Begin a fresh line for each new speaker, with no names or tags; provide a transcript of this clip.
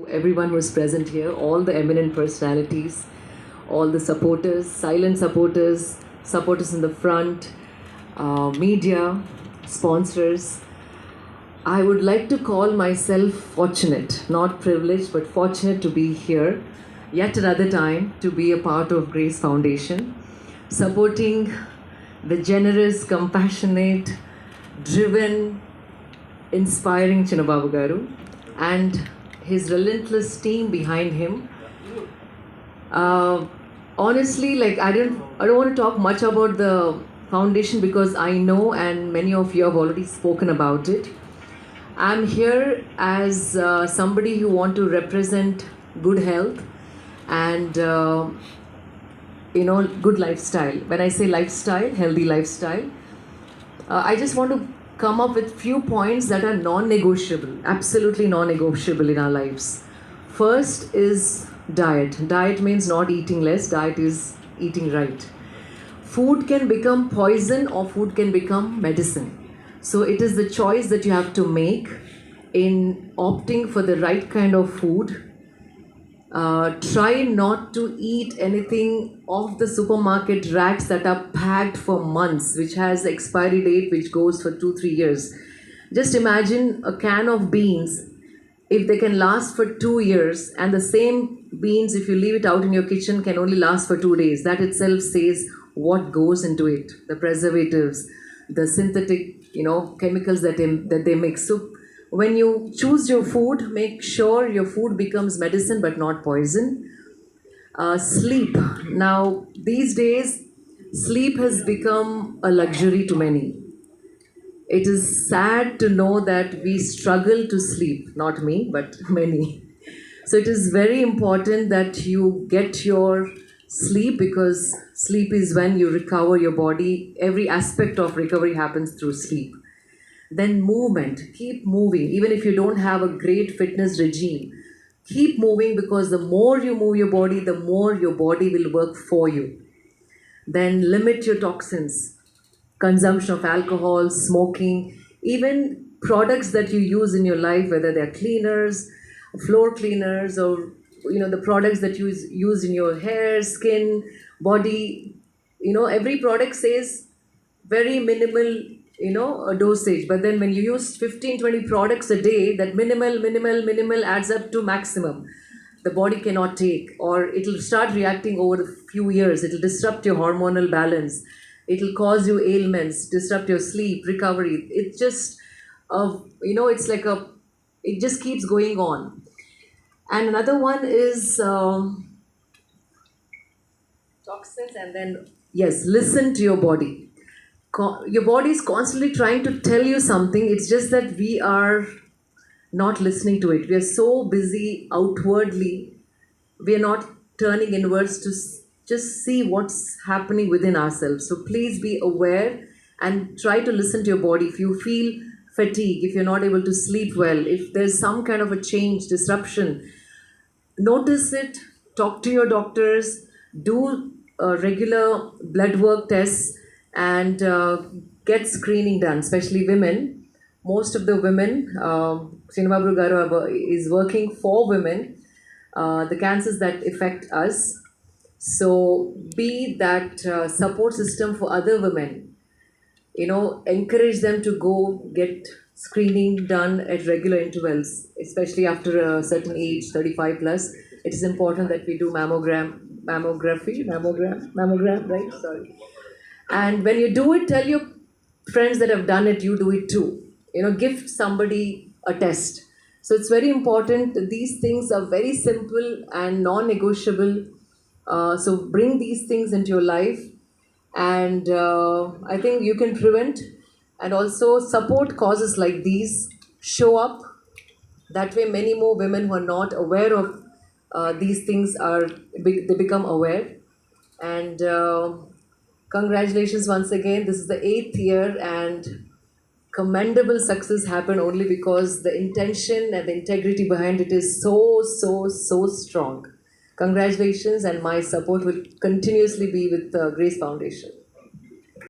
Everyone who's present here, all the eminent personalities, all the supporters, silent supporters, supporters in the front, media, sponsors. I would like to call myself fortunate, not privileged, but fortunate to be here yet another time to be a part of Grace Foundation, supporting the generous, compassionate, driven, inspiring Chinababu Garu and his relentless team behind him. Honestly, like I don't want to talk much about the foundation because I know and many of you have already spoken about it. I'm here as somebody who want to represent good health and good lifestyle. When I say lifestyle, healthy lifestyle, I just want to come up with few points that are non-negotiable, absolutely non-negotiable in our lives. First is diet. Diet means not eating less, diet is eating right. Food can become poison or food can become medicine. So it is the choice that you have to make in opting for the right kind of food. Try not to eat anything off the supermarket racks that are packed for months, which has expiry date which goes for 2 3 years. Just imagine a can of beans, if they can last for 2 years, and the same beans, if you leave it out in your kitchen, can only last for 2 days. That itself says what goes into it, the preservatives, the synthetic, chemicals that they mix. So when you choose your food, make sure your food becomes medicine but not poison. Sleep. Now, these days, sleep has become a luxury to many. It is sad to know that we struggle to sleep, not me, but many. So it is very important that you get your sleep because sleep is when you recover your body. Every aspect of recovery happens through sleep. Then movement, keep moving. Even if you don't have a great fitness regime, keep moving because the more you move your body, the more your body will work for you. Then limit your toxins, consumption of alcohol, smoking, even products that you use in your life, whether they're cleaners, floor cleaners, or the products that you use in your hair, skin, body. Every product says very minimal a dosage, but then when you use 15 20 products a day, that minimal adds up to maximum. The body cannot take, or it'll start reacting over a few years. It'll disrupt your hormonal balance, it'll cause you ailments, disrupt your sleep recovery. It just it's like a it just keeps going on. And another one is toxins. And then, yes, listen to your body. Your body is constantly trying to tell you something. It's just that we are not listening to it. We are so busy outwardly, we are not turning inwards to just see what's happening within ourselves. So please be aware and try to listen to your body. If you feel fatigue, if you're not able to sleep well, if there's some kind of a change, disruption, notice it, talk to your doctors, do regular blood work tests, and get screening done, especially women. Most of the women, Srinivabru Garu is working for women, the cancers that affect us. So be that support system for other women. Encourage them to go get screening done at regular intervals, especially after a certain age, 35 plus. It is important that we do mammogram, right? Sorry. And when you do it, tell your friends that have done it, you do it too. Gift somebody a test. So it's very important. These things are very simple and non-negotiable. So bring these things into your life, and I think you can prevent and also support causes like these. Show up. That way, many more women who are not aware of these things they become aware. And congratulations once again. This is the 8th year, and commendable success happened only because the intention and the integrity behind it is so strong. Congratulations, and my support will continuously be with Grace Foundation.